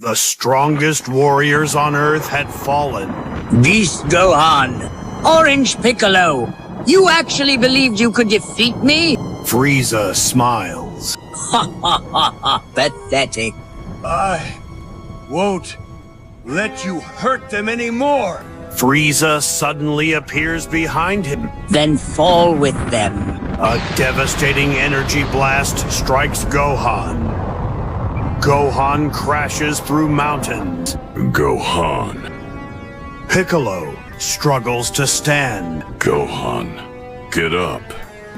The strongest warriors on Earth had fallen. Beast Gohan, Orange Piccolo, you actually believed you could defeat me? Frieza smiles. Ha ha ha ha, pathetic. I won't let you hurt them anymore. Frieza suddenly appears behind him. Then fall with them. A devastating energy blast strikes Gohan. Gohan crashes through mountains. Gohan. Piccolo struggles to stand. Gohan, get up.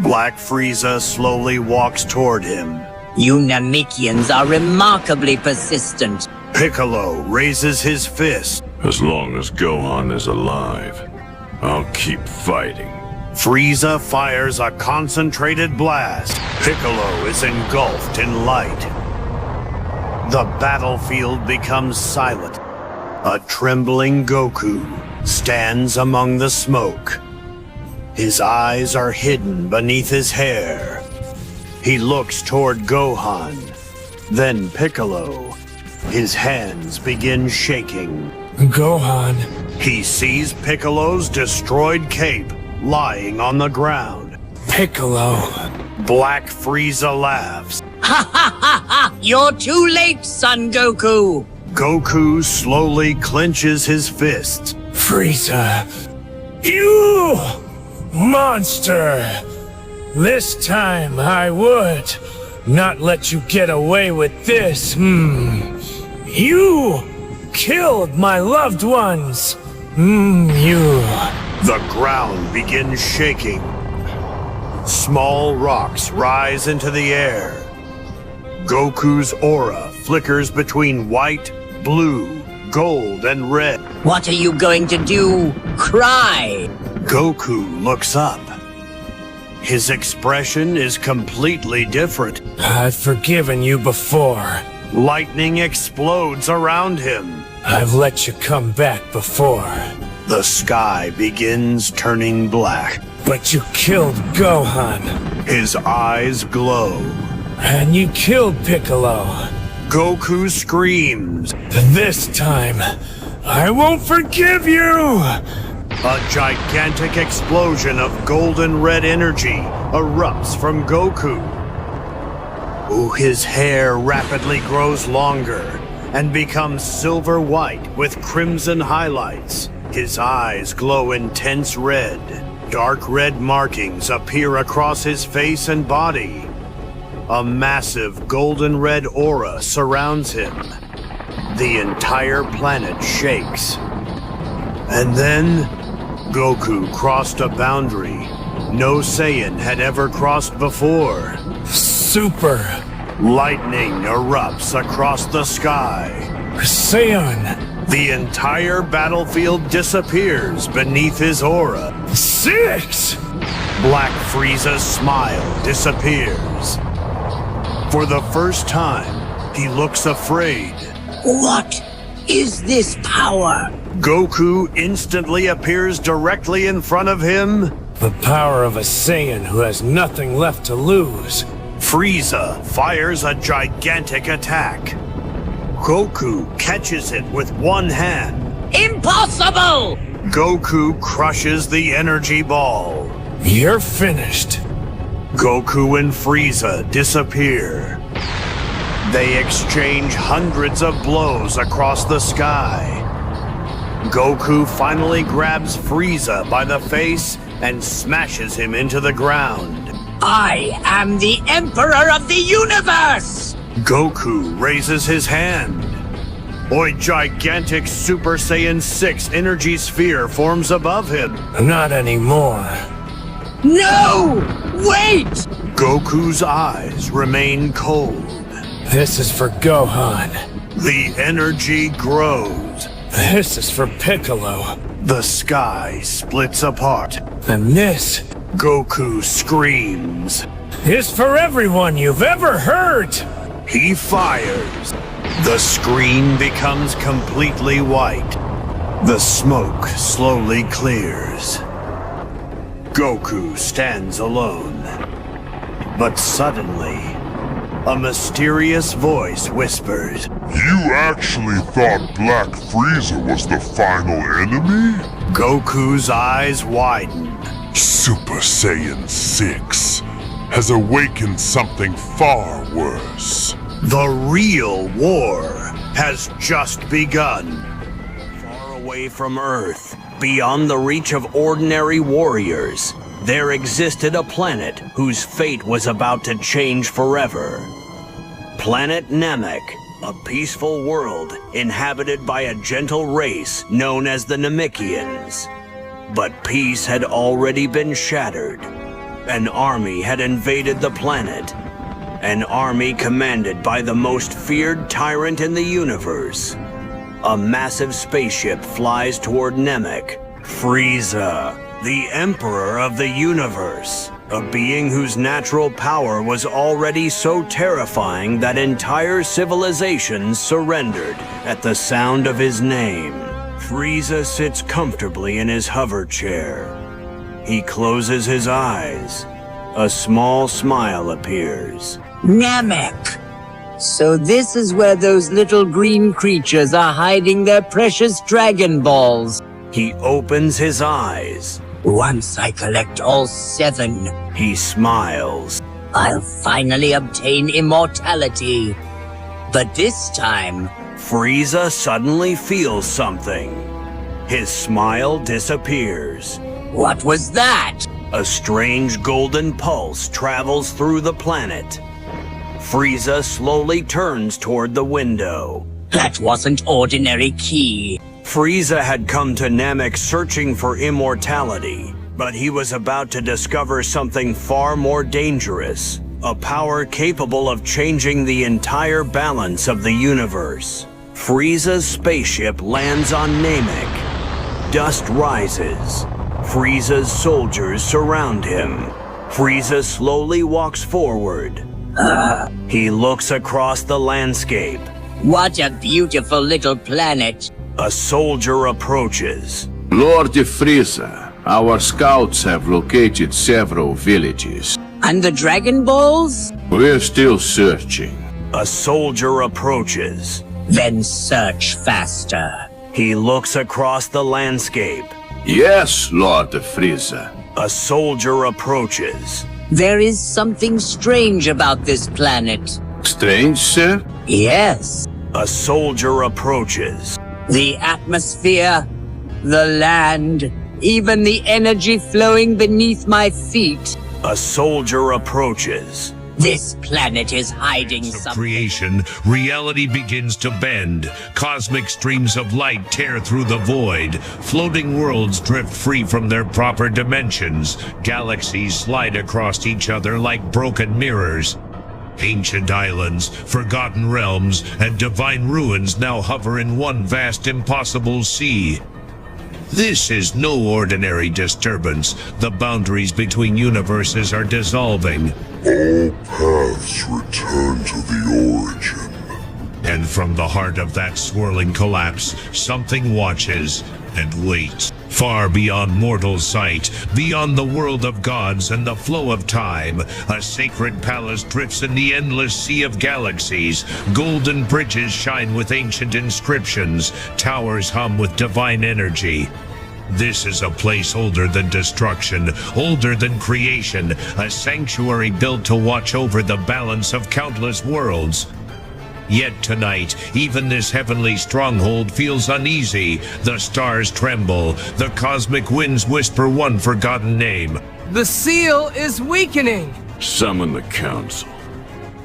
Black Frieza slowly walks toward him. You Namekians are remarkably persistent. Piccolo raises his fist. As long as Gohan is alive, I'll keep fighting. Frieza fires a concentrated blast. Piccolo is engulfed in light. The battlefield becomes silent. A trembling Goku stands among the smoke. His eyes are hidden beneath his hair. He looks toward Gohan, then Piccolo. His hands begin shaking. Gohan. He sees Piccolo's destroyed cape lying on the ground. Piccolo. Black Frieza laughs. Ha ha ha ha! You're too late, Son Goku! Goku slowly clenches his fists. Frieza. You monster! This time I would not let you get away with this. You killed my loved ones. You. The ground begins shaking. Small rocks rise into the air. Goku's aura flickers between white, blue, gold, and red. What are you going to do? Cry! Goku looks up. His expression is completely different. I've forgiven you before. Lightning explodes around him. I've let you come back before. The sky begins turning black. But you killed Gohan. His eyes glow. And you killed Piccolo. Goku screams. This time, I won't forgive you! A gigantic explosion of golden red energy erupts from Goku. His hair rapidly grows longer and becomes silver white with crimson highlights. His eyes glow intense red. Dark red markings appear across his face and body. A massive golden red aura surrounds him. The entire planet shakes. And then, Goku crossed a boundary no Saiyan had ever crossed before. Super Lightning erupts across the sky. Saiyan. The entire battlefield disappears beneath his aura. 6! Black Frieza's smile disappears. For the first time, he looks afraid. What is this power? Goku instantly appears directly in front of him. The power of a Saiyan who has nothing left to lose. Frieza fires a gigantic attack. Goku catches it with one hand. Impossible! Goku crushes the energy ball. You're finished. Goku and Frieza disappear. They exchange hundreds of blows across the sky. Goku finally grabs Frieza by the face and smashes him into the ground. I am the Emperor of the Universe! Goku raises his hand. A gigantic Super Saiyan 6 energy sphere forms above him. Not anymore. No! Wait! Goku's eyes remain cold. This is for Gohan. The energy grows. This is for Piccolo. The sky splits apart. And this Goku screams. is for everyone you've ever hurt. He fires. The screen becomes completely white. The smoke slowly clears. Goku stands alone. But suddenly, A mysterious voice whispers. You actually thought Black Frieza was the final enemy? Goku's eyes widen. Super Saiyan 6 has awakened something far worse. The real war has just begun. Far away from Earth, beyond the reach of ordinary warriors, there existed a planet whose fate was about to change forever. Planet Namek, a peaceful world inhabited by a gentle race known as the Namekians. But peace had already been shattered. An army had invaded the planet. An army commanded by the most feared tyrant in the universe. A massive spaceship flies toward Namek. Frieza, the Emperor of the universe. A being whose natural power was already so terrifying that entire civilizations surrendered at the sound of his name. Frieza sits comfortably in his hover chair. He closes his eyes. A small smile appears. Namek! So this is where those little green creatures are hiding their precious Dragon Balls. He opens his eyes. Once I collect all 7, He smiles. I'll finally obtain immortality. But this time, Frieza suddenly feels something. His smile disappears. what was that? A strange golden pulse travels through the planet. Frieza slowly turns toward the window. That wasn't ordinary ki. Frieza had come to Namek searching for immortality, but he was about to discover something far more dangerous. A power capable of changing the entire balance of the universe. Frieza's spaceship lands on Namek. Dust rises. Frieza's soldiers surround him. Frieza slowly walks forward. He looks across the landscape. What a beautiful little planet. A soldier approaches. Lord Frieza, our scouts have located several villages. And the Dragon Balls? We're still searching. A soldier approaches. Then search faster. He looks across the landscape. Yes, Lord Frieza. A soldier approaches. There is something strange about this planet. Strange, sir? Yes. A soldier approaches. The atmosphere, the land, even the energy flowing beneath my feet. A soldier approaches. This planet is hiding Of something. creation, reality begins to bend. Cosmic streams of light tear through the void. Floating worlds drift free from their proper dimensions. Galaxies slide across each other like broken mirrors. Ancient islands, forgotten realms, and divine ruins now hover in one vast impossible sea. This is no ordinary disturbance. The boundaries between universes are dissolving. All paths return to the origin. And from the heart of that swirling collapse, something watches and waits. Far beyond mortal sight, beyond the world of gods and the flow of time, a sacred palace drifts in the endless sea of galaxies. Golden bridges shine with ancient inscriptions. Towers hum with divine energy. This is a place older than destruction, older than creation, a sanctuary built to watch over the balance of countless worlds. Yet tonight, even this heavenly stronghold feels uneasy. The stars tremble, the cosmic winds whisper one forgotten name. The seal is weakening. Summon the council.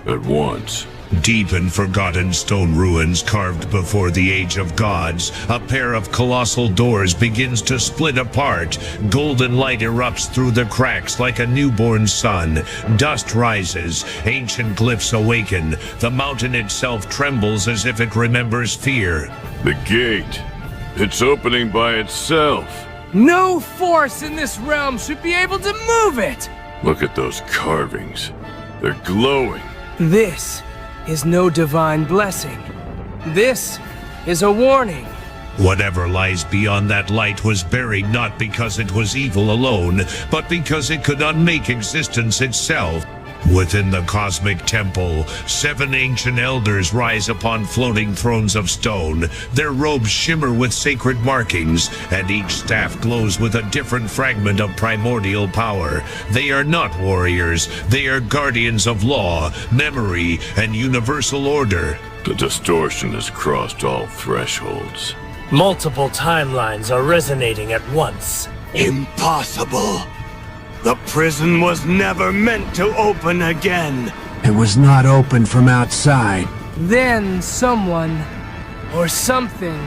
At once. Deep in forgotten stone ruins carved before the age of gods, a pair of colossal doors begins to split apart. Golden light erupts through the cracks like a newborn sun. Dust rises, ancient glyphs awaken. The mountain itself trembles as if it remembers fear. The gate. It's opening by itself. No force in this realm should be able to move it. Look at those carvings. They're glowing. This is no divine blessing. This is a warning. Whatever lies beyond that light was buried not because it was evil alone, but because it could unmake existence itself. Within the cosmic temple, 7 ancient elders rise upon floating thrones of stone. Their robes shimmer with sacred markings, and each staff glows with a different fragment of primordial power. They are not warriors, they are guardians of law, memory, and universal order. The distortion has crossed all thresholds. Multiple timelines are resonating at once. Impossible! The prison was never meant to open again. It was not open from outside. Then someone, or something,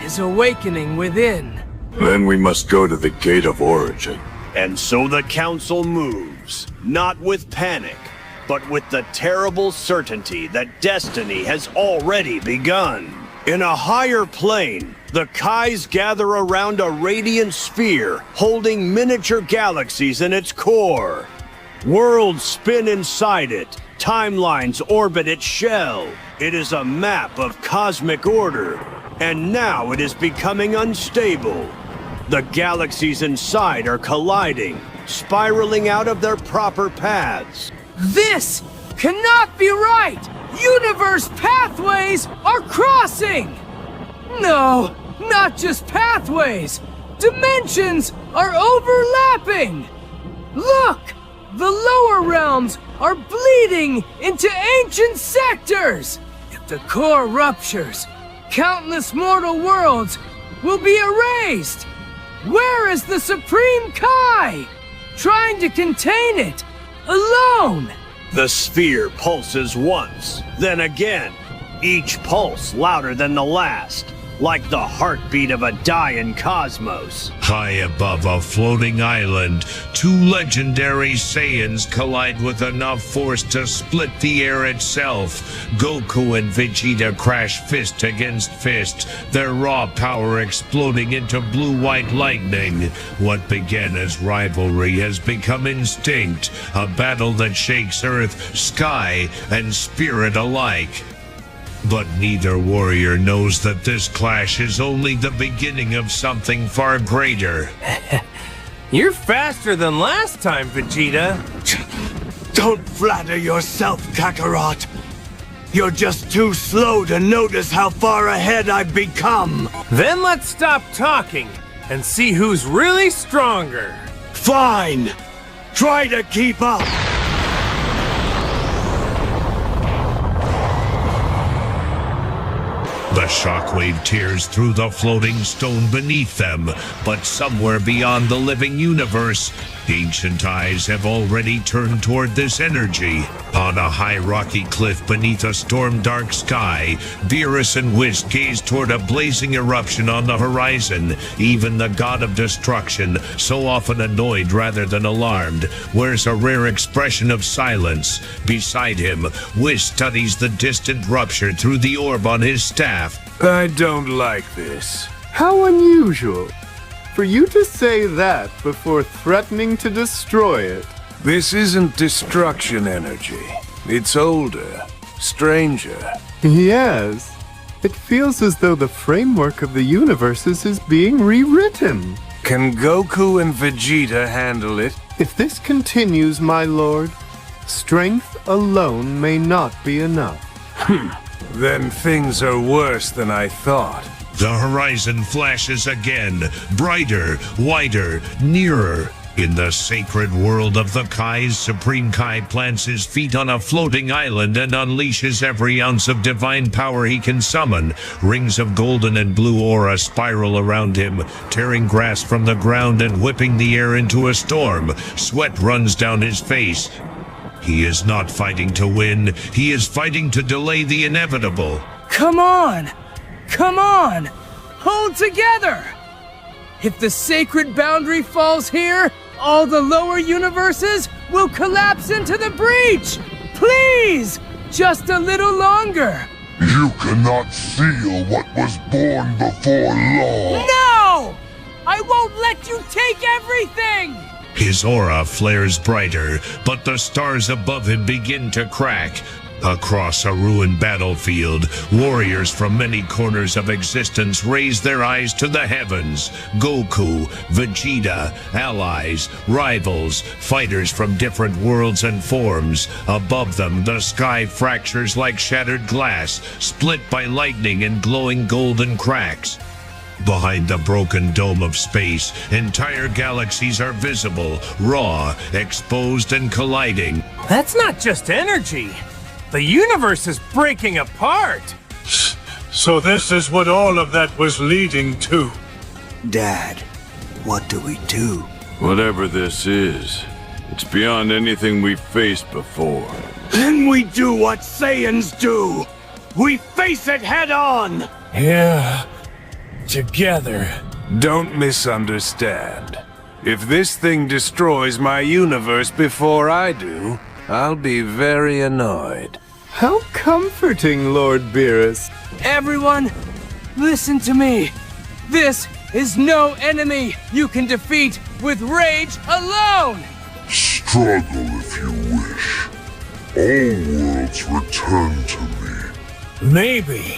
is awakening within. Then we must go to the Gate of Origin. And so the council moves, not with panic, but with the terrible certainty that destiny has already begun. In a higher plane, the Kais gather around a radiant sphere holding miniature galaxies in its core. Worlds spin inside it, timelines orbit its shell. It is a map of cosmic order, and now it is becoming unstable. The galaxies inside are colliding, spiraling out of their proper paths. This cannot be right! Universe pathways are crossing! No, not just pathways! Dimensions are overlapping! Look! The lower realms are bleeding into ancient sectors! If the core ruptures, countless mortal worlds will be erased! Where is the Supreme Kai? Trying to contain it, alone! The sphere pulses once, then again, each pulse louder than the last, like the heartbeat of a dying cosmos. High above a floating island, 2 legendary Saiyans collide with enough force to split the air itself. Goku and Vegeta crash fist against fist, their raw power exploding into blue-white lightning. What began as rivalry has become instinct, a battle that shakes earth, sky, and spirit alike. But neither warrior knows that this clash is only the beginning of something far greater. You're faster than last time, Vegeta. Don't flatter yourself, Kakarot. You're just too slow to notice how far ahead I've become. Then let's stop talking and see who's really stronger. Fine. Try to keep up. The shockwave tears through the floating stone beneath them, but somewhere beyond the living universe, ancient eyes have already turned toward this energy. On a high rocky cliff beneath a storm-dark sky, Beerus and Whis gaze toward a blazing eruption on the horizon. Even the god of destruction, so often annoyed rather than alarmed, wears a rare expression of silence. Beside him, Whis studies the distant rupture through the orb on his staff. I don't like this. How unusual. For you to say that before threatening to destroy it. This isn't destruction energy. It's older, stranger. Yes. It feels as though the framework of the universes is being rewritten. Can Goku and Vegeta handle it? If this continues, my lord, strength alone may not be enough. Then things are worse than I thought. The horizon flashes again, brighter, wider, nearer. In the sacred world of the Kais, Supreme Kai plants his feet on a floating island and unleashes every ounce of divine power he can summon. Rings of golden and blue aura spiral around him, tearing grass from the ground and whipping the air into a storm. Sweat runs down his face. He is not fighting to win, he is fighting to delay the inevitable. Come on! Come on! Hold together! If the sacred boundary falls here, all the lower universes will collapse into the breach! Please! Just a little longer! You cannot seal what was born before law. No! I won't let you take everything! His aura flares brighter, but the stars above him begin to crack. Across a ruined battlefield, warriors from many corners of existence raise their eyes to the heavens. Goku, Vegeta, allies, rivals, fighters from different worlds and forms. Above them, the sky fractures like shattered glass, split by lightning and glowing golden cracks. Behind the broken dome of space, entire galaxies are visible, raw, exposed and colliding. That's not just energy. The universe is breaking apart. So this is what all of that was leading to. Dad, what do we do? Whatever this is, it's beyond anything we've faced before. Then we do what Saiyans do. We face it head on. Yeah, together. Don't misunderstand. If this thing destroys my universe before I do, I'll be very annoyed. How comforting, Lord Beerus. Everyone, listen to me. This is no enemy you can defeat with rage alone! Struggle if you wish. All worlds return to me. Maybe,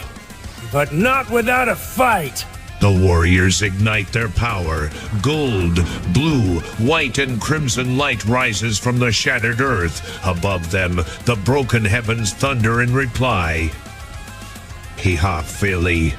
but not without a fight. The warriors ignite their power. Gold, blue, white, and crimson light rises from the shattered earth. Above them, the broken heavens thunder in reply. Hiha, Philly.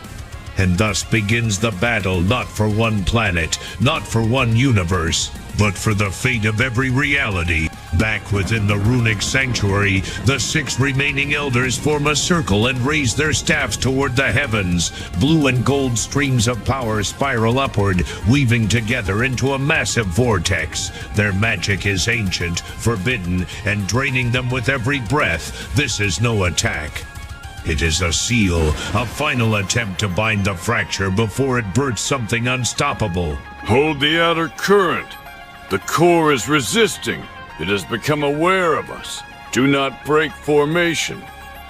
And thus begins the battle, not for one planet, not for one universe, but for the fate of every reality. Back within the runic sanctuary, the 6 remaining elders form a circle and raise their staffs toward the heavens. Blue and gold streams of power spiral upward, weaving together into a massive vortex. Their magic is ancient, forbidden, and draining them with every breath. This is no attack. It is a seal, a final attempt to bind the fracture before it births something unstoppable. Hold the outer current. The core is resisting. It has become aware of us. Do not break formation.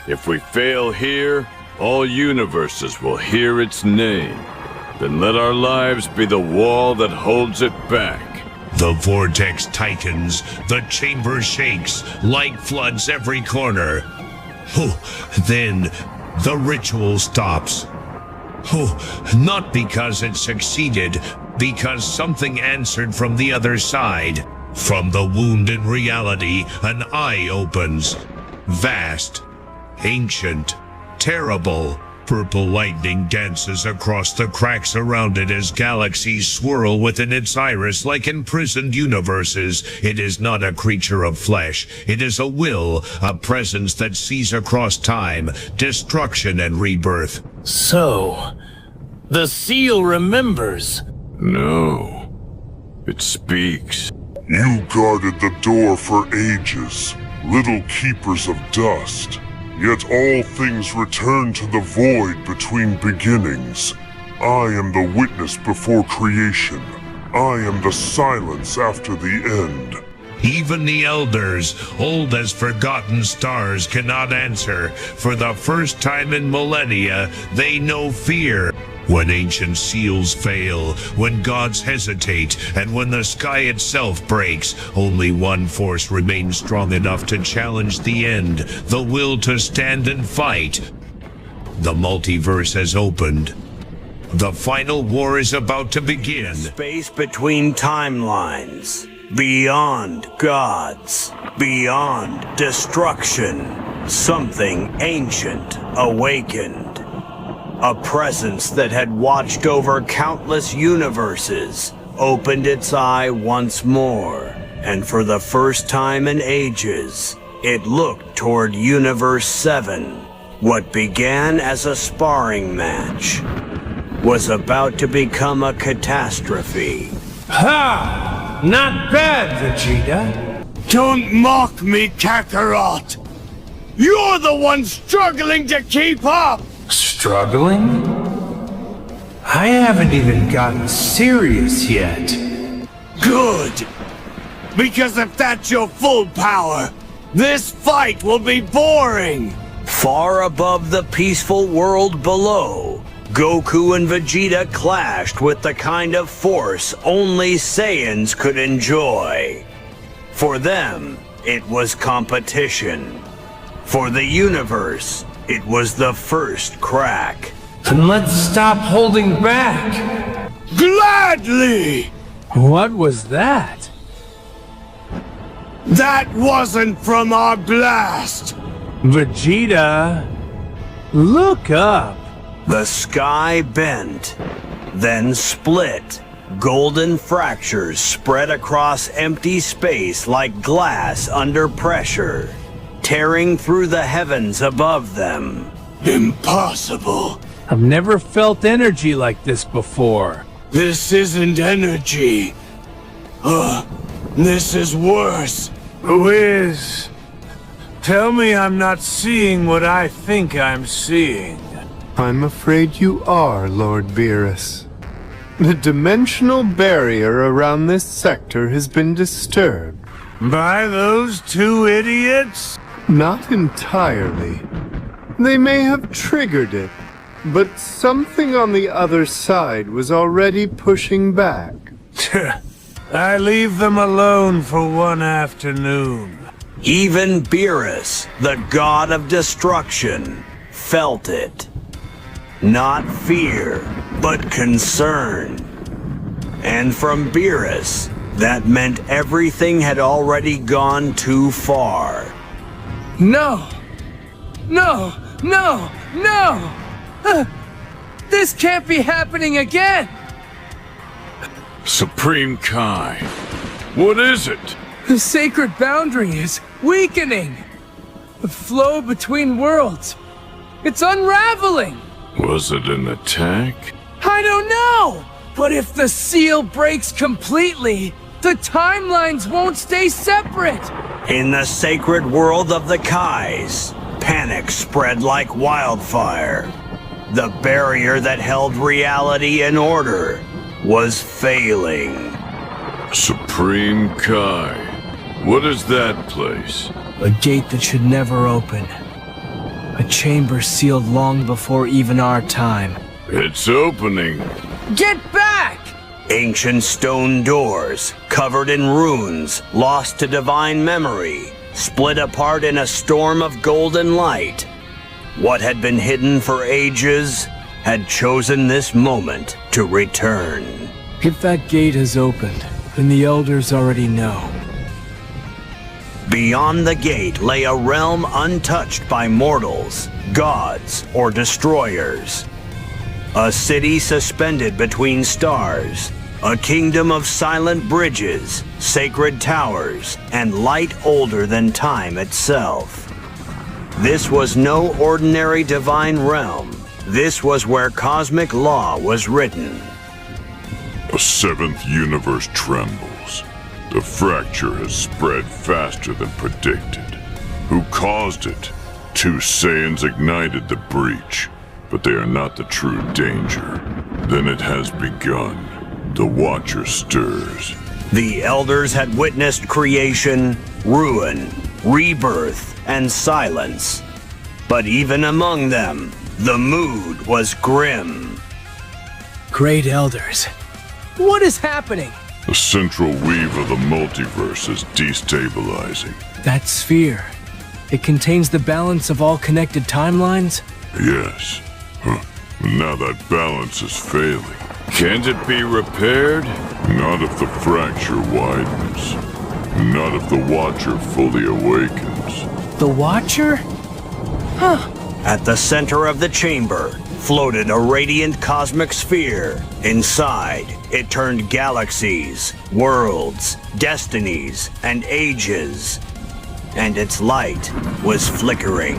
If we fail here, all universes will hear its name. Then let our lives be the wall that holds it back. The vortex tightens, the chamber shakes, light floods every corner. Then the ritual stops. Not because it succeeded, because something answered from the other side. From the wound in reality, an eye opens. Vast, ancient, terrible. Purple lightning dances across the cracks around it as galaxies swirl within its iris like imprisoned universes. It is not a creature of flesh. It is a will, a presence that sees across time, destruction and rebirth. So, the seal remembers. No, it speaks. You guarded the door for ages, little keepers of dust. Yet all things return to the void between beginnings. I am the witness before creation. I am the silence after the end. Even the elders, old as forgotten stars, cannot answer. For the first time in millennia, they know fear. When ancient seals fail, when gods hesitate, and when the sky itself breaks, only one force remains strong enough to challenge the end, the will to stand and fight. The multiverse has opened. The final war is about to begin. Space between timelines. Beyond gods. Beyond destruction. Something ancient awakened. A presence that had watched over countless universes opened its eye once more, and for the first time in ages, it looked toward Universe 7. What began as a sparring match was about to become a catastrophe. Ha! Not bad, Vegeta. Don't mock me, Kakarot! You're the one struggling to keep up! Struggling? I haven't even gotten serious yet. Good! Because if that's your full power, this fight will be boring! Far above the peaceful world below, Goku and Vegeta clashed with the kind of force only Saiyans could enjoy. For them, it was competition. For the universe, it was the first crack. Then let's stop holding back. Gladly! What was that? That wasn't from our blast! Vegeta, look up. The sky bent, then split. Golden fractures spread across empty space like glass under pressure, tearing through the heavens above them. Impossible. I've never felt energy like this before. This isn't energy. This is worse. Whiz, tell me I'm not seeing what I think I'm seeing. I'm afraid you are, Lord Beerus. The dimensional barrier around this sector has been disturbed. By those two idiots? Not entirely. They may have triggered it, but something on the other side was already pushing back. I leave them alone for one afternoon. Even Beerus, the god of destruction, felt it. Not fear, but concern. And from Beerus, that meant everything had already gone too far. No! No! No! No! This can't be happening again! Supreme Kai, what is it? The sacred boundary is weakening! The flow between worlds, it's unraveling! Was it an attack? I don't know! But if the seal breaks completely, the timelines won't stay separate! In the sacred world of the Kais, panic spread like wildfire. The barrier that held reality in order was failing. Supreme Kai, what is that place? A gate that should never open. A chamber sealed long before even our time. It's opening. Get back! Ancient stone doors, covered in runes, lost to divine memory, split apart in a storm of golden light. What had been hidden for ages had chosen this moment to return. If that gate has opened, then the Elders already know. Beyond the gate lay a realm untouched by mortals, gods, or destroyers. A city suspended between stars, a kingdom of silent bridges, sacred towers, and light older than time itself. This was no ordinary divine realm. This was where cosmic law was written. A seventh universe trembles. The fracture has spread faster than predicted. Who caused it? Two Saiyans ignited the breach, but they are not the true danger. Then it has begun. The Watcher stirs. The Elders had witnessed creation, ruin, rebirth, and silence. But even among them, the mood was grim. Great Elders, what is happening? The central weave of the multiverse is destabilizing. That sphere, it contains the balance of all connected timelines? Yes. Now that balance is failing. Can't it be repaired? Not if the fracture widens. Not if the Watcher fully awakens. The Watcher? Huh. At the center of the chamber floated a radiant cosmic sphere. Inside, it turned galaxies, worlds, destinies, and ages. And its light was flickering.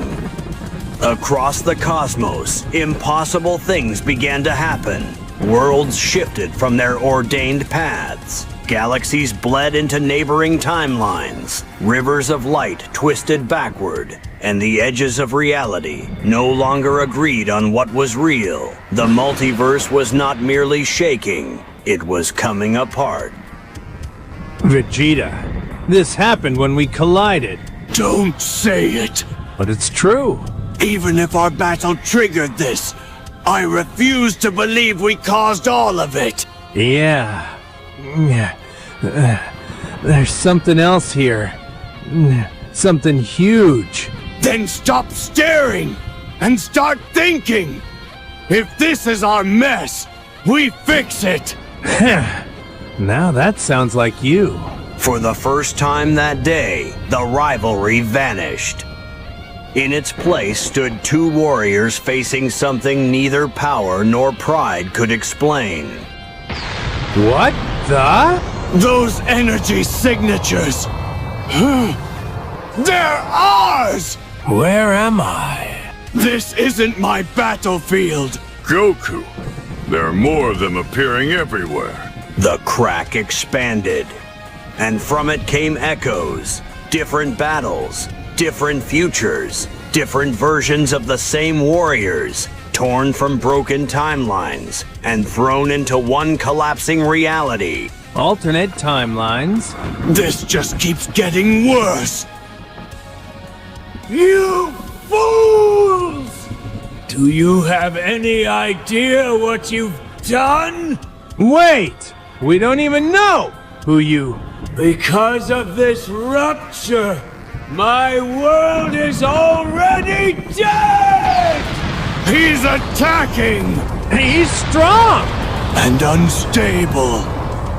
Across the cosmos, impossible things began to happen. Worlds shifted from their ordained paths. Galaxies bled into neighboring timelines. Rivers of light twisted backward, and the edges of reality no longer agreed on what was real. The multiverse was not merely shaking, it was coming apart. Vegeta, this happened when we collided. Don't say it! But it's true. Even if our battle triggered this, I refuse to believe we caused all of it! Yeah. There's something else here. Something huge. Then stop staring and start thinking. If this is our mess, we fix it. Now that sounds like you. For the first time that day, the rivalry vanished. In its place stood two warriors facing something neither power nor pride could explain. What the? Those energy signatures. They're ours! Where am I? This isn't my battlefield. Goku! There are more of them appearing everywhere. The crack expanded, and from it came echoes, different battles, different futures, different versions of the same warriors, torn from broken timelines and thrown into one collapsing reality. Alternate timelines. This just keeps getting worse. You fools! Do you have any idea what you've done? Wait! We don't even know who you... Because of this rupture, my world is already dead! He's attacking! He's strong! And unstable.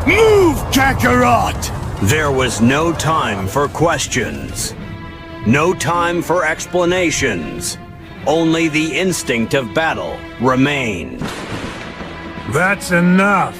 Move, Kakarot! There was no time for questions. No time for explanations. Only the instinct of battle remained. That's enough.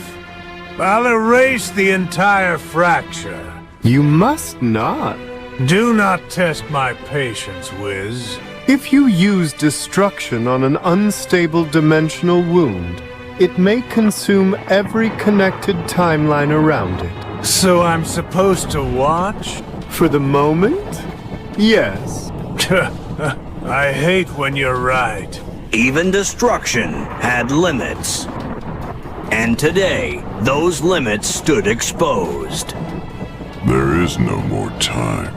I'll erase the entire fracture. You must not. Do not test my patience, Wiz. If you use destruction on an unstable dimensional wound, it may consume every connected timeline around it. So I'm supposed to watch? For the moment, yes. I hate when you're right. Even destruction had limits. And today, those limits stood exposed. There is no more time.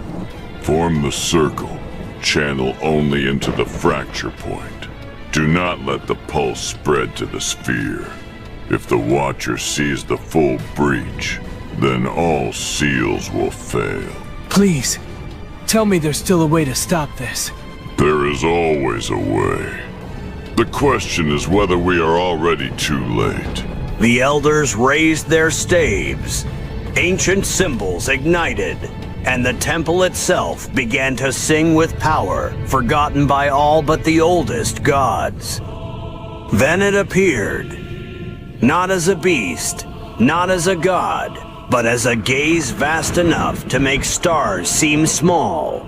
Form the circle. Channel only into the fracture point. Do not let the pulse spread to the sphere. If the Watcher sees the full breach, then all seals will fail. Please, tell me there's still a way to stop this. There is always a way. The question is whether we are already too late. The elders raised their staves. Ancient symbols ignited, and the temple itself began to sing with power forgotten by all but the oldest gods. Then it appeared, not as a beast, not as a god, but as a gaze vast enough to make stars seem small.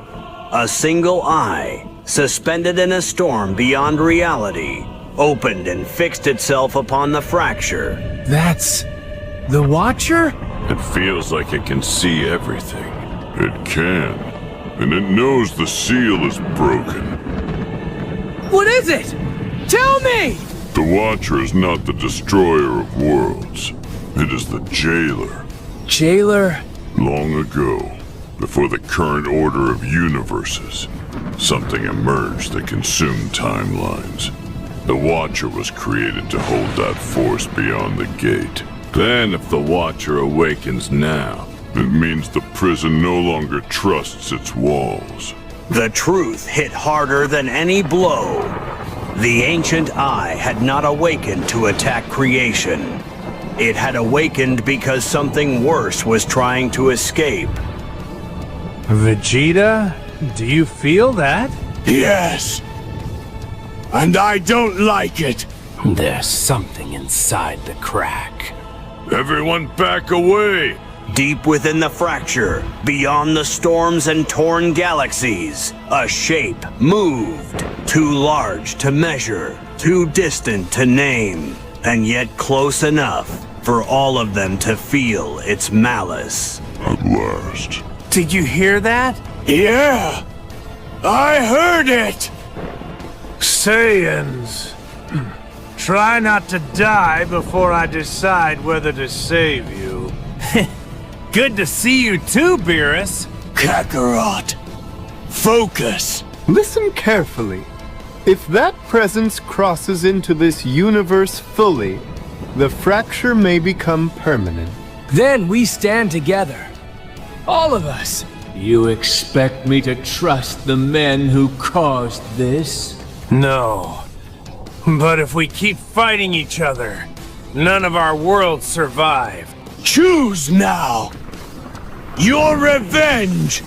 A single eye, suspended in a storm beyond reality, opened and fixed itself upon the fracture. That's... the Watcher? It feels like it can see everything. It can, and it knows the seal is broken. What is it? Tell me! The Watcher is not the destroyer of worlds. It is the jailer. Jailer? Long ago, before the current order of universes, something emerged that consumed timelines. The Watcher was created to hold that force beyond the gate. Then if the Watcher awakens now, it means the prison no longer trusts its walls. The truth hit harder than any blow. The ancient eye had not awakened to attack creation. It had awakened because something worse was trying to escape. Vegeta, do you feel that? Yes. And I don't like it. There's something inside the crack. everyone back away! Deep within the fracture, beyond the storms and torn galaxies, a shape moved. Too large to measure, too distant to name, and yet close enough for all of them to feel its malice. At last. Did you hear that? Yeah! I heard it! Saiyans. Try not to die before I decide whether to save you. Good to see you too, Beerus. Kakarot, focus. Listen carefully. If that presence crosses into this universe fully, the fracture may become permanent. Then we stand together. All of us. You expect me to trust the men who caused this? No. But if we keep fighting each other, none of our worlds survive. Choose now! Your revenge!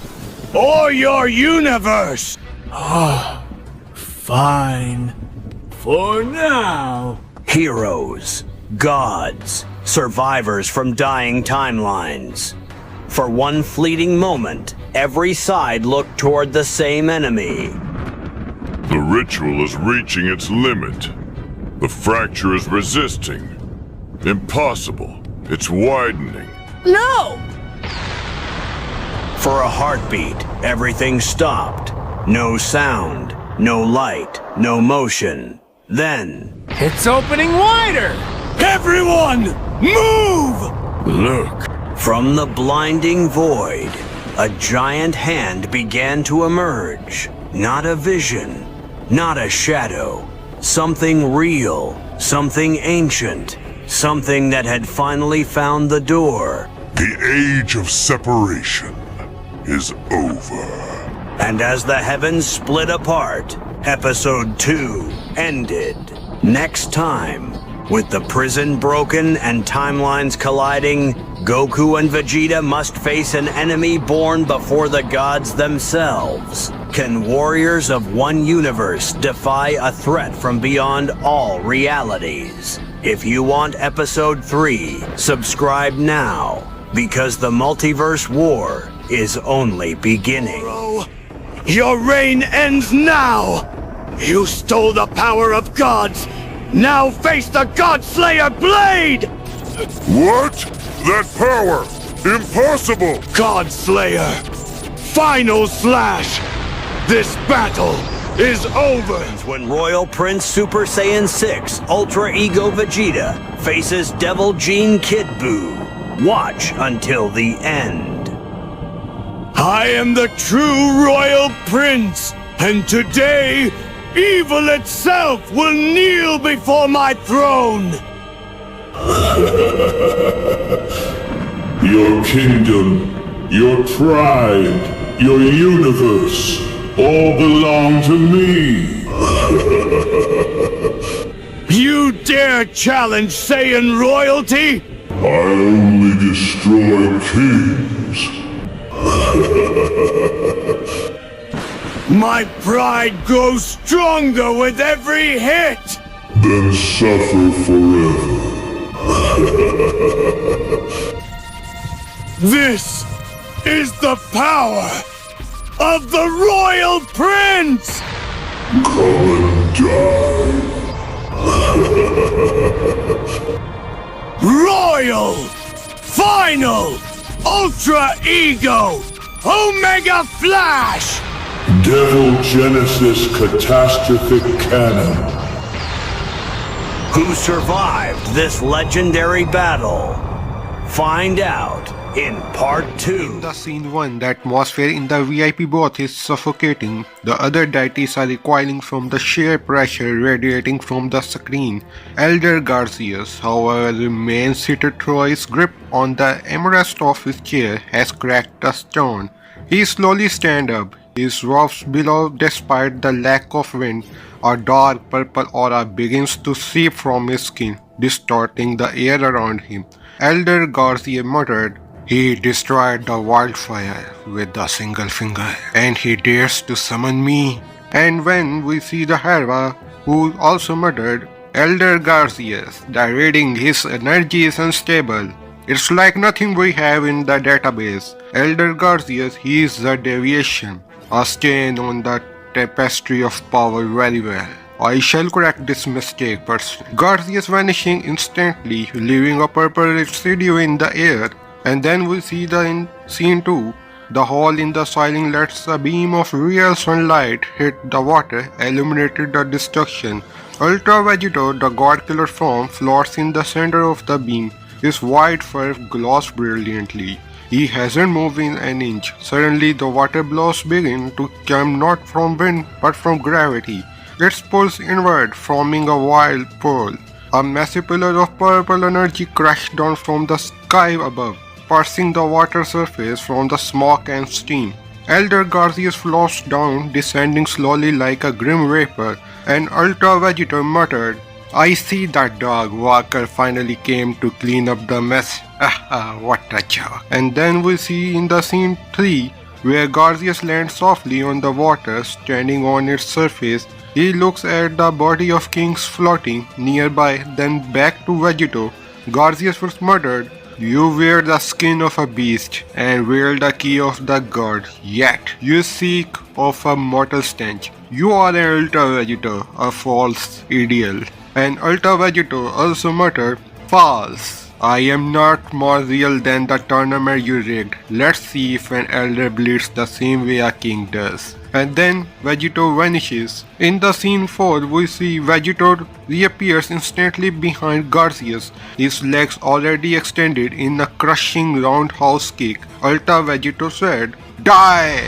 Or your universe! Fine. For now. Heroes, gods, survivors from dying timelines. For one fleeting moment, every side looked toward the same enemy. The ritual is reaching its limit. The fracture is resisting. Impossible. It's widening. No! For a heartbeat, everything stopped. No sound, no light, no motion. Then... It's opening wider! Everyone, move! Look. From the blinding void, a giant hand began to emerge. Not a vision, not a shadow. Something real, something ancient, something that had finally found the door. The age of separation is over. And as the heavens split apart, Episode 2 ended. Next time, with the prison broken and timelines colliding, Goku and Vegeta must face an enemy born before the gods themselves. Can warriors of one universe defy a threat from beyond all realities? If you want Episode 3, subscribe now, because the multiverse war is only beginning. Bro, your reign ends now! You stole the power of gods! Now face the God-Slayer blade! What? That power! Impossible! God-Slayer! Final slash! This battle is over! When Royal Prince Super Saiyan 6 Ultra Ego Vegeta faces Devil Gene Kid Buu. Watch until the end. I am the true Royal Prince, and today, evil itself will kneel before my throne! Your kingdom, your pride, your universe, all belong to me. You dare challenge Saiyan royalty? I only destroy kings. My pride grows stronger with every hit! Then suffer forever. This is the power of the Royal Prince! Come and die. Royal! Final! Ultra Ego! Omega Flash! Devil Genesis Catastrophic Cannon. Who survived this legendary battle? Find out in Part 2. In the scene 1, the atmosphere in the VIP booth is suffocating. The other deities are recoiling from the sheer pressure radiating from the screen. Elder Garcias, however, remains seated through his grip on the armrest of his chair has cracked a stone. He slowly stands up. His robes below, despite the lack of wind, a dark purple aura begins to seep from his skin, distorting the air around him. Elder Garcia muttered, "He destroyed the wildfire with a single finger, and he dares to summon me." And when we see the Herva, who also muttered, "Elder Garcias, the reading his energy is unstable. It's like nothing we have in the database. Elder Garcias, he is the deviation, a stain on the tapestry of power very well. I shall correct this mistake personally." Garcias vanishing instantly, leaving a purple residue in the air. And then we see in scene 2, the hole in the ceiling lets a beam of real sunlight hit the water, illuminating the destruction. Ultra Vegito, the god killer form, floats in the center of the beam. His white fur glows brilliantly. He hasn't moved in an inch. Suddenly the water blows begin to come not from wind but from gravity. It pulls inward, forming a wild pool. A massive pillar of purple energy crashed down from the sky above, piercing the water surface from the smoke and steam. Elder Garcius floats down, descending slowly like a grim vapor, and Ultra Vegeta muttered, "I see that dog Walker finally came to clean up the mess. What a joke." And then we see in the scene 3, where Garcius lands softly on the water, standing on its surface. He looks at the body of Kings floating nearby, then back to Vegito. Garcius was muttered, "You wear the skin of a beast and wield the key of the god, yet you seek of a mortal stench. You are an Ultra Vegito, a false ideal." And Ultra Vegito also muttered, "False. I am not more real than the tournament you rigged. Let's see if an elder bleeds the same way a king does." And then Vegito vanishes. In the scene 4, we see Vegito reappears instantly behind Garcius, his legs already extended in a crushing roundhouse kick. Ultra Vegito said, "Die!"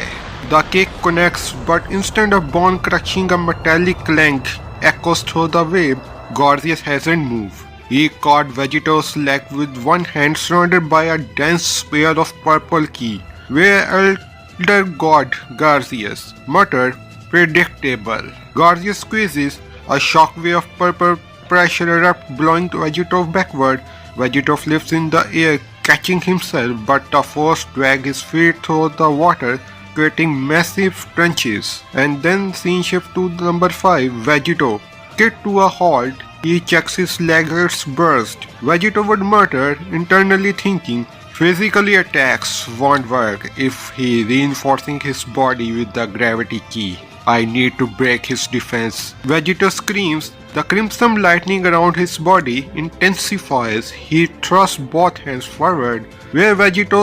The kick connects, but instead of bone crushing, a metallic clank echoes through the wave. Garcius hasn't moved. He caught Vegito's leg with one hand, surrounded by a dense spear of purple ki. Where Elder God Garcius muttered, "Predictable." Garcius squeezes. A shockwave of purple pressure erupts, blowing Vegito backward. Vegito flips in the air, catching himself, but the force drags his feet through the water, creating massive trenches. And then scene shift to number 5, Vegito. Get to a halt. He checks his leg's burst. Vegito would mutter, internally thinking, physically attacks won't work if he reinforcing his body with the gravity key. I need to break his defense. Vegito screams. The crimson lightning around his body intensifies. He thrusts both hands forward, where Vegito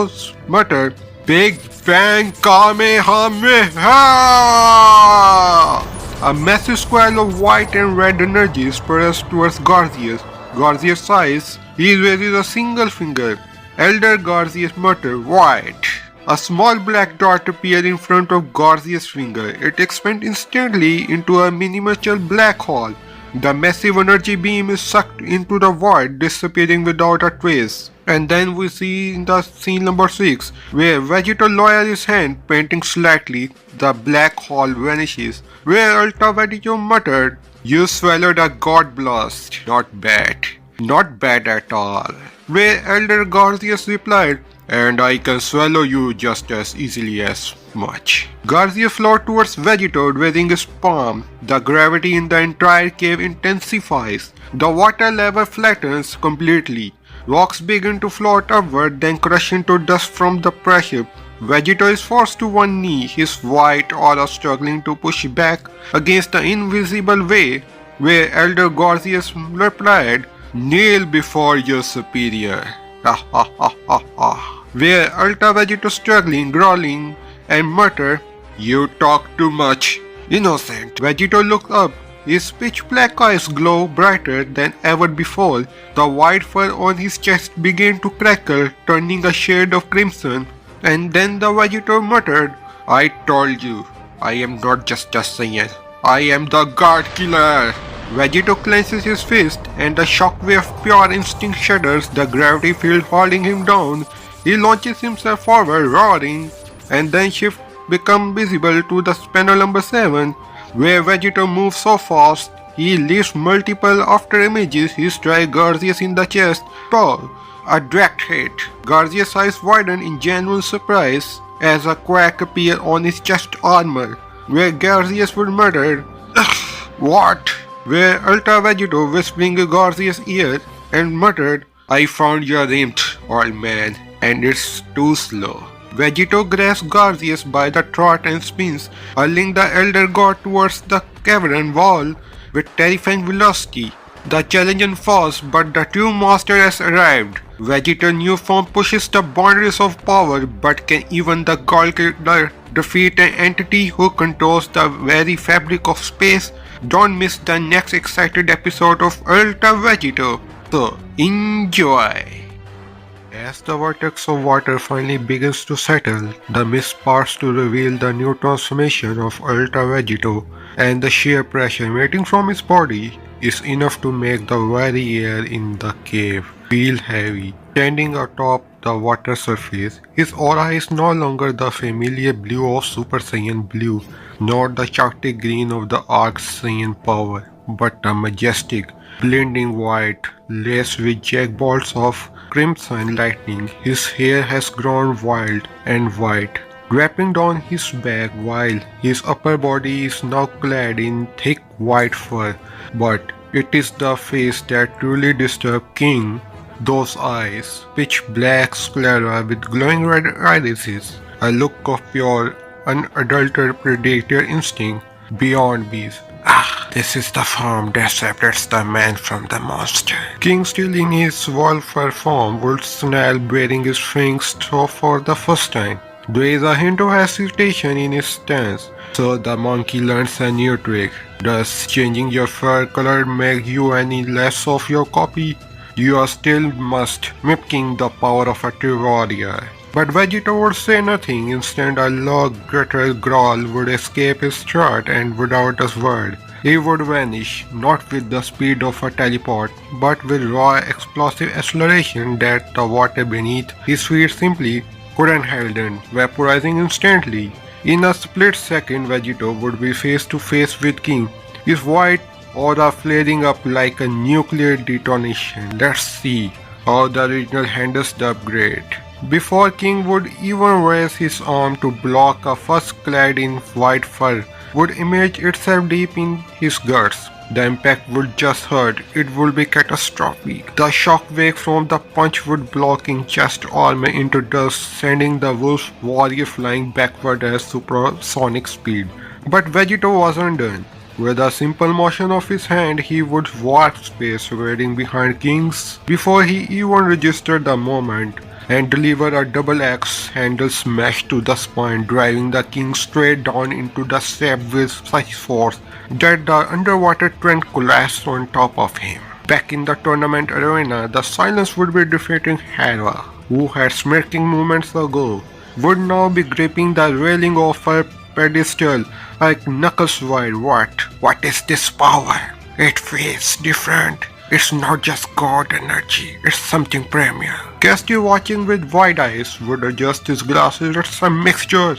muttered, "Big Bang Kamehameha!" A massive squall of white and red energy spreads towards Garcius. Garcius sighs. He raises a single finger. Elder Garcius muttered, "White." A small black dot appeared in front of Garcius' finger. It expands instantly into a miniature black hole. The massive energy beam is sucked into the void, disappearing without a trace. And then we see in the scene number 6, where Vegito lowers his hand, painting slightly. The black hole vanishes. Where Ultra Vegito muttered, "You swallowed a god blast. Not bad. Not bad at all." Where Elder Garcius replied, "And I can swallow you just as easily as much." Garcius floats towards Vegito, raising his palm. The gravity in the entire cave intensifies. The water level flattens completely. Rocks begin to float upward, then crush into dust from the pressure. Vegito is forced to one knee, his white aura struggling to push back against the invisible way. Where Elder Garcius replied, "Kneel before your superior." Where Ultra Vegito struggling, growling, and muttered, "You talk too much, innocent." Vegito looked up. His pitch black eyes glow brighter than ever before. The white fur on his chest began to crackle, turning a shade of crimson. And then the Vegito muttered, "I told you, I am not just a Saiyan. I am the God Killer." Vegito clenches his fist, and the shockwave of pure instinct shudders the gravity field holding him down. He launches himself forward, roaring, and then shift become visible to the panel number 7, where Vegito moves so fast he leaves multiple after images. He strikes Garcius in the chest. Pow! A direct hit. Garcius' eyes widen in genuine surprise as a crack appears on his chest armor, where Garcius would mutter, "What?" Where Ultra Vegito whispering in Garcius' ear and muttered, "I found your imp, old man, and it's too slow." Vegito grabs Garcius by the throat and spins, hurling the Elder God towards the cavern wall with terrifying velocity. The challenger falls, but the true master has arrived. Vegito's new form pushes the boundaries of power, but can even the God Killer defeat an entity who controls the very fabric of space? Don't miss the next excited episode of Ultra Vegito. So, enjoy! As the vortex of water finally begins to settle, the mist parts to reveal the new transformation of Ultra Vegito, and the sheer pressure emanating from his body is enough to make the very air in the cave feel heavy. Standing atop the water surface, his aura is no longer the familiar blue of Super Saiyan Blue, nor the chaotic green of the Arc Saiyan power, but a majestic, blending white, laced with jagged bolts of crimson lightning. His hair has grown wild and white, wrapping down his back while his upper body is now clad in thick white fur. But it is the face that truly disturbs King. Those eyes, pitch black sclera with glowing red irises, a look of pure, unadulterated predator instinct beyond beast. This is the form that separates the man from the monster. King, still in his wolf-fur form, would snarl, baring his fangs for the first time. There is a hint of hesitation in his stance, so the monkey learns a new trick. Does changing your fur color make you any less of your copy? You are still must, mimicking the power of a true warrior. But Vegeta would say nothing. Instead, a low, guttural growl would escape his throat, and without a word, he would vanish, not with the speed of a teleport, but with raw, explosive acceleration that the water beneath his feet simply couldn't handle, vaporizing instantly. In a split second, Vegeta would be face to face with King, his white aura flaring up like a nuclear detonation. Let's see how the original handles the upgrade. Before King would even raise his arm to block, a first clad in white fur would immerse itself deep in his guts. The impact would just hurt, it would be catastrophic. The shockwave from the punch would block King's chest armor into dust, sending the wolf warrior flying backward at supersonic speed. But Vegeta wasn't done. With a simple motion of his hand, he would warp space, waiting behind King's before he even registered the moment, and deliver a double axe handle smash to the spine, driving the King straight down into the sap with such force that the underwater trend collapsed on top of him. Back in the tournament arena, the silence would be defeating Hera, who had smirking moments ago, would now be gripping the railing of her pedestal like knuckles wide. What is this power? It feels different. It's not just God energy, it's something premier. Casty, watching with wide eyes, would adjust his glasses. It's a mixture.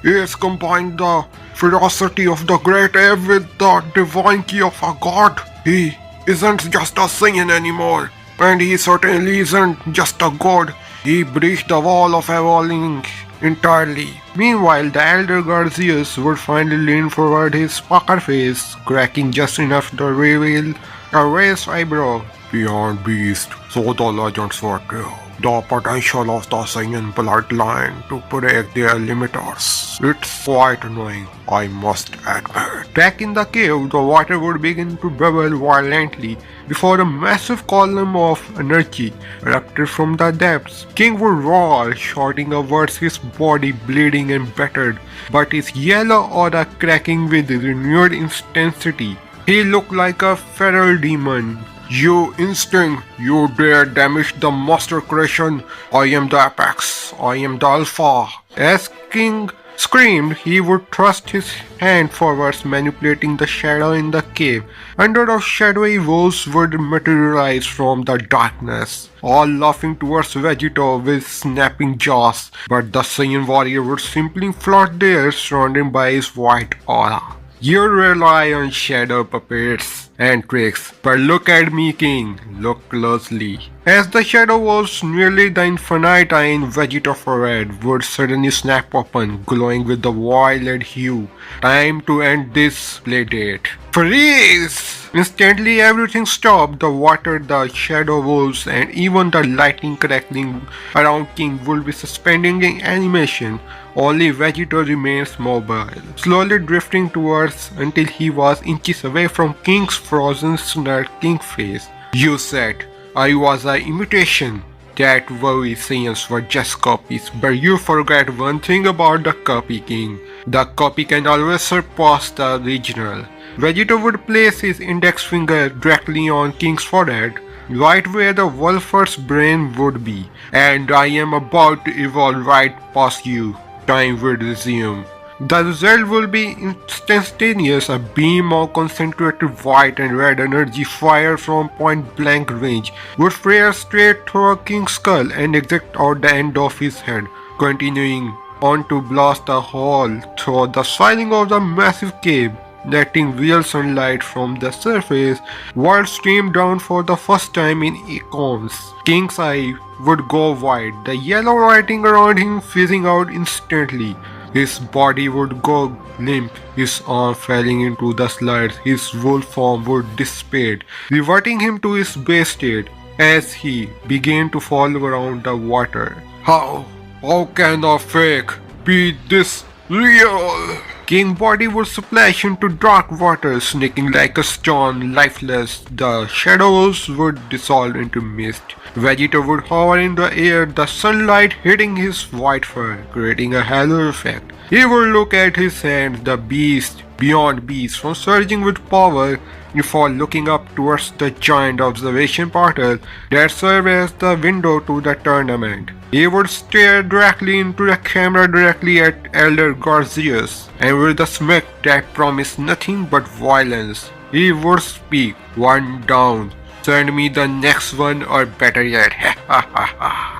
He has combined the ferocity of the great ape with the divine key of a god. He isn't just a Saiyan anymore, and he certainly isn't just a god. He breached the wall of evolving entirely. Meanwhile, the elder Garcias would finally lean forward, his poker face cracking just enough to reveal a raised eyebrow. Beyond beast, so the legends were true. The potential of the Saiyan bloodline to break their limiters. It's quite annoying, I must admit. Back in the cave, the water would begin to bubble violently before a massive column of energy erupted from the depths. King would roar, shouting words, his body bleeding and battered, but his yellow aura cracking with renewed intensity. He looked like a feral demon. You instinct, you dare damage the master creation. I am the apex, I am the alpha. As King screamed, he would thrust his hand forwards, manipulating the shadow in the cave. Hundreds of shadowy wolves would materialize from the darkness, all laughing towards Vegeta with snapping jaws. But the Saiyan warrior would simply float there, surrounded by his white aura. You rely on shadow puppets and tricks, but look at me, King. Look closely. As the shadow was nearly the infinite eye in Vegeta forehead would suddenly snap open, glowing with the violet hue. Time to end this playdate. Freeze! Instantly everything stopped. The water, the shadow wolves, and even the lightning crackling around King would be suspending in animation. Only Vegeta remains mobile, slowly drifting towards until he was inches away from King's frozen snarking face. You said I was an imitation, that very Saiyans were just copies, but you forget one thing about the copy King. The copy can always surpass the original. Vegeta would place his index finger directly on King's forehead, right where the Wolfer's brain would be, and I am about to evolve right past you. Time would resume. The result will be instantaneous. A beam of concentrated white and red energy fired from point blank range would flare straight through a king's skull and exit out the end of his head, continuing on to blast a hole through the ceiling of the massive cave, letting real sunlight from the surface world stream down for the first time in eons. King's eye would go wide, the yellow writing around him fizzing out instantly. His body would go limp, his arm falling into the slides, his wolf form would dissipate, reverting him to his base state as he began to fall around the water. How can a fake be this real? King body would splash into dark water, snaking like a stone, lifeless. The shadows would dissolve into mist. Vegeta would hover in the air, the sunlight hitting his white fur, creating a halo effect. He would look at his hands, the beast beyond beast, from surging with power, before looking up towards the giant observation portal that served as the window to the tournament. He would stare directly into the camera directly at Elder Garcias, and with a smirk that promised nothing but violence, he would speak, "One down. Send me the next one, or better yet,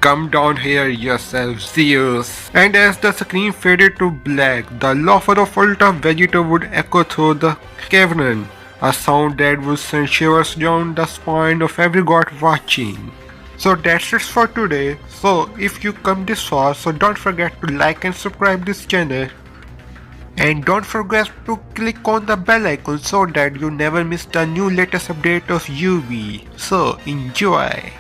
come down here yourself, Zeus." And as the screen faded to black, the laughter of Ultra Vegeta would echo through the cavern, a sound that would send shivers down the spine of every god watching. So that's it for today. So if you come this far, so don't forget to like and subscribe this channel. And don't forget to click on the bell icon so that you never miss the new latest update of UV. So enjoy!